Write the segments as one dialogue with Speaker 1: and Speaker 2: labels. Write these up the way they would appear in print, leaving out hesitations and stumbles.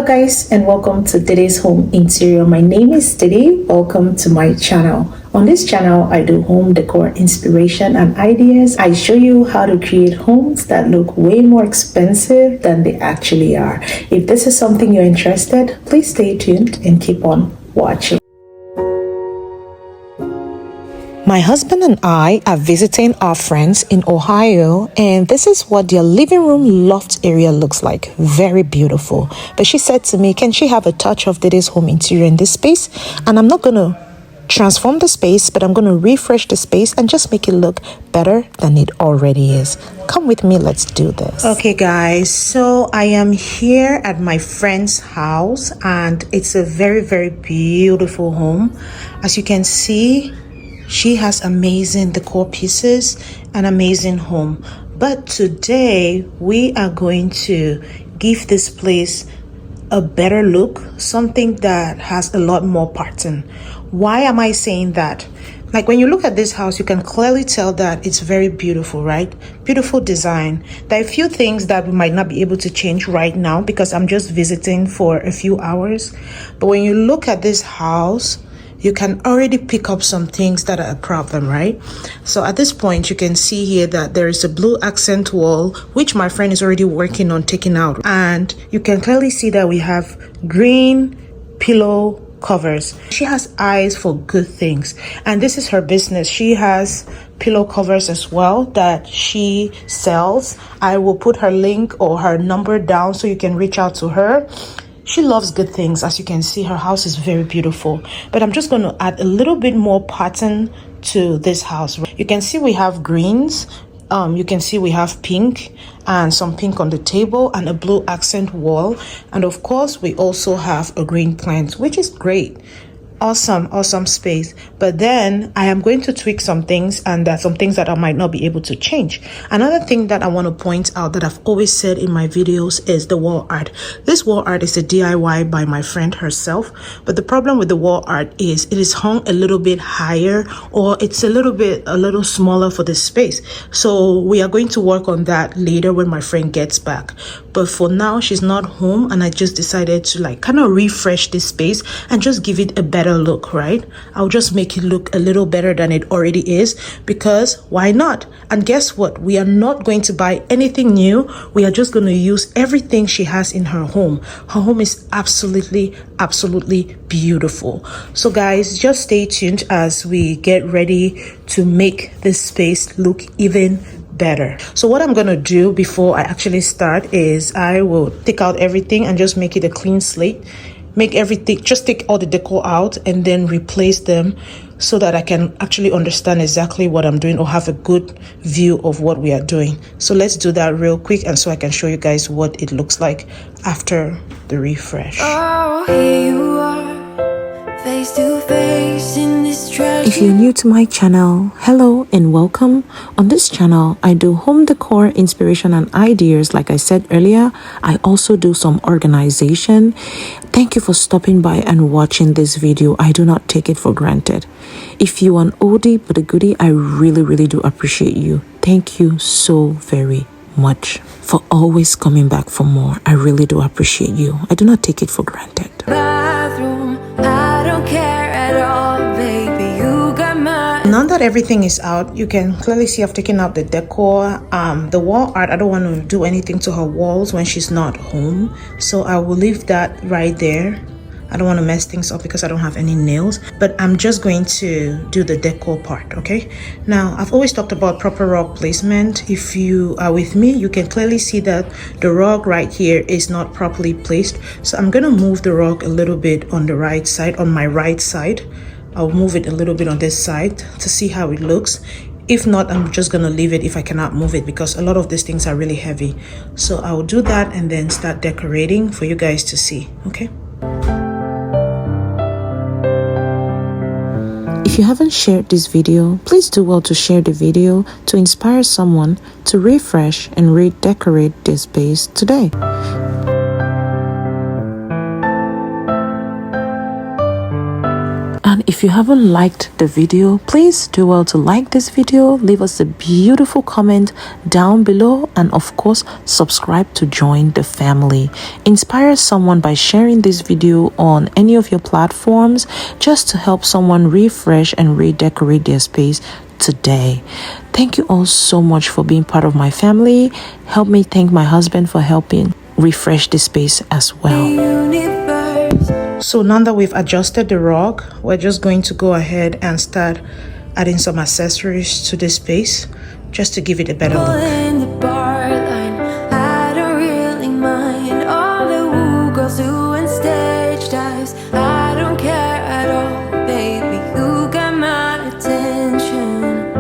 Speaker 1: guys, and welcome to Dede's Home Interior. My name is Dede. Welcome to my channel. On this channel, I do home decor inspiration and ideas. I show you how to create homes that look way more expensive than they actually are. If this is something you're interested, please stay tuned and keep on watching. My husband and I are visiting our friends in Ohio, and this is what their living room loft area looks like. Very beautiful. But she said to me, can she have a touch of Dede's home interior in this space? And I'm not going to transform the space, but I'm going to refresh the space and just make it look better than it already is. Come with me, let's do this. Okay guys, so I am here at my friend's house, and it's a very beautiful home. As you can see, she has amazing decor pieces, an amazing home. But today we are going to give this place a better look, something that has a lot more pattern. Why am I saying that? Like when you look at this house, you can clearly tell that it's very beautiful, right? Beautiful design. There are a few things that we might not be able to change right now because I'm just visiting for a few hours. But when you look at this house, you can already pick up some things that are a problem, right? So at this point, you can see here that there is a blue accent wall, which my friend is already working on taking out. And you can clearly see that we have green pillow covers. She has eyes for good things, and this is her business. She has pillow covers as well that she sells. I will put her link or her number down so you can reach out to her. She loves good things. As you can see, her house is very beautiful, but I'm just going to add a little bit more pattern to this house. You can see we have greens. You can see we have pink and some pink on the table and a blue accent wall. And of course, we also have a green plant, which is great. Awesome space. But then I am going to tweak some things, and there are some things that I might not be able to change. Another thing that I want to point out that I've always said in my videos is the wall art. This wall art is a DIY by my friend herself, but the problem with the wall art is it is hung a little bit higher, or it's a little smaller for the space. So we are going to work on that later when my friend gets back. But for now, she's not home, and I just decided to like kind of refresh this space and just give it a better look, right? I'll just make it look a little better than it already is, because why not? And guess what? We are not going to buy anything new. We are just going to use everything she has in her home. Her home is absolutely beautiful. So guys, just stay tuned as we get ready to make this space look even better. So what I'm gonna do before I actually start is I will take out everything and just make it a clean slate. Make everything, just take all the decor out and then replace them so that I can actually understand exactly what I'm doing or have a good view of what we are doing. So let's do that real quick, and so I can show you guys what it looks like after the refresh.
Speaker 2: Oh, here you are, face to face in this treasure.
Speaker 3: If you're new to my channel, hello and welcome. On this channel, I do home decor inspiration and ideas. Like I said earlier, I also do some organization. Thank you for stopping by and watching this video. I do not take it for granted. If you're an oldie but a goodie, I really do appreciate you. Thank you so very much for always coming back for more. I really do appreciate you. I do not take it for granted.
Speaker 2: Bathroom, I don't care at all, baby. You got my.
Speaker 1: Now that everything is out, you can clearly see I've taken out the decor. The wall art, I don't want to do anything to her walls when she's not home, so I will leave that right there. I don't want to mess things up because I don't have any nails, but I'm just going to do the decor part, okay? Now, I've always talked about proper rug placement. If you are with me, you can clearly see that the rug right here is not properly placed. So I'm going to move the rug a little bit on the right side, on my right side. I'll move it a little bit on this side to see how it looks. If not, I'm just going to leave it if I cannot move it, because a lot of these things are really heavy. So I will do that and then start decorating for you guys to see, okay?
Speaker 3: If you haven't shared this video, please do well to share the video to inspire someone to refresh and redecorate this space today. And if you haven't liked the video, please do well to like this video, leave us a beautiful comment down below, and of course subscribe to join the family. Inspire someone by sharing this video on any of your platforms, just to help someone refresh and redecorate their space today. Thank you all so much for being part of my family. Help me thank my husband for helping refresh the space as well.
Speaker 1: So now that we've adjusted the rug, we're just going to go ahead and start adding some accessories to this space just to give it a better look.
Speaker 2: In the bar line, I don't really mind all the woo girls doing stage dives. I don't care at all, baby. You got my attention.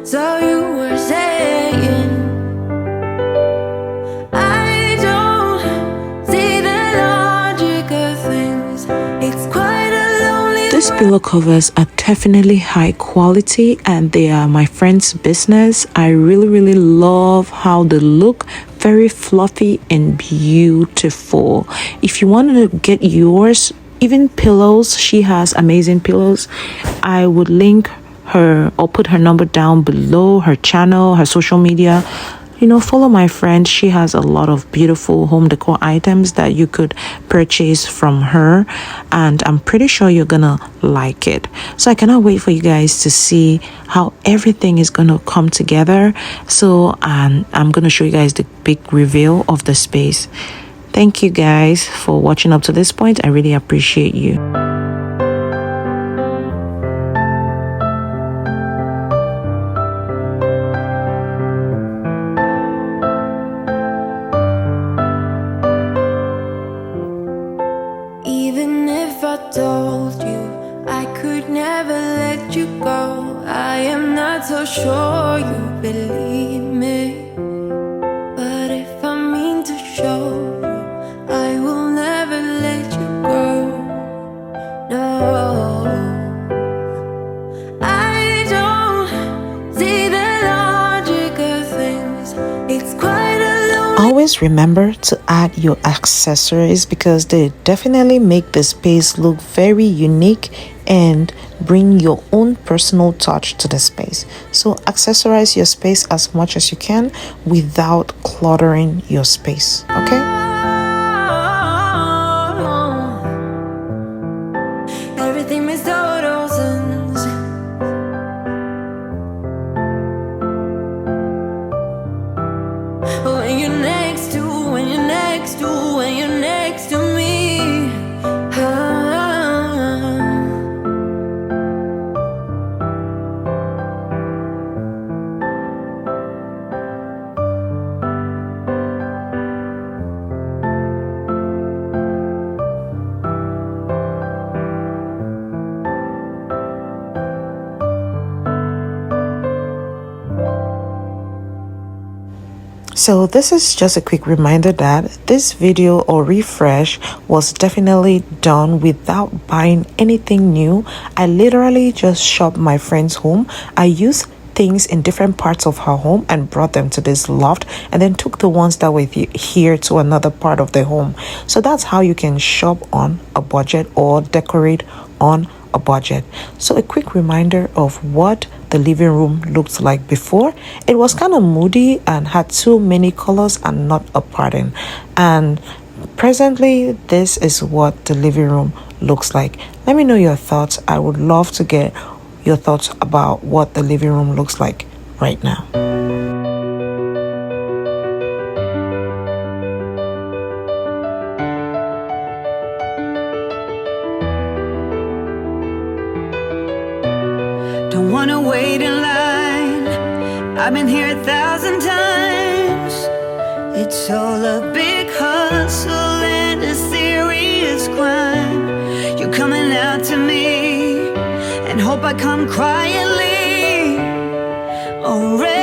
Speaker 2: So you were saying, I don't see the logic of things. It's quite a lonely
Speaker 3: These pillow covers are definitely high quality and they are my friend's business. I really love how they look. Very fluffy and beautiful. If you want to get yours, even pillows, she has amazing pillows. I would link her or put her number down below, her channel, her social media. You know, follow my friend. She has a lot of beautiful home decor items that you could purchase from her, and I'm pretty sure you're gonna like it. So I cannot wait for you guys to see how everything is gonna come together. So I'm gonna show you guys the big reveal of the space. Thank you guys for watching up to this point. I really appreciate you.
Speaker 2: Even if I told you I could never let you go, I am not so sure you believe me. But if I mean to show you, I will never let you go. No, I don't see the logic of things. It's quite a
Speaker 1: Always remember to add your accessories because they definitely make the space look very unique and bring your own personal touch to the space. So accessorize your space as much as you can without cluttering your space, okay?
Speaker 2: everything makes total sense. When you're next to, when you're next to, when you're next to me.
Speaker 1: So this is just a quick reminder that this video or refresh was definitely done without buying anything new. I literally just shopped my friend's home. I used things in different parts of her home and brought them to this loft, and then took the ones that were here to another part of the home. So that's how you can shop on a budget or decorate on a budget. So a quick reminder of what the living room looked like before. It was kind of moody and had too many colors and not a pattern, and presently this is what the living room looks like. Let me know your thoughts. I would love to get your thoughts about what the living room looks like right now.
Speaker 2: Don't wanna wait in line. I've been here 1,000 times. It's all a big hustle and a serious crime. You're coming out to me and hope I come quietly. Already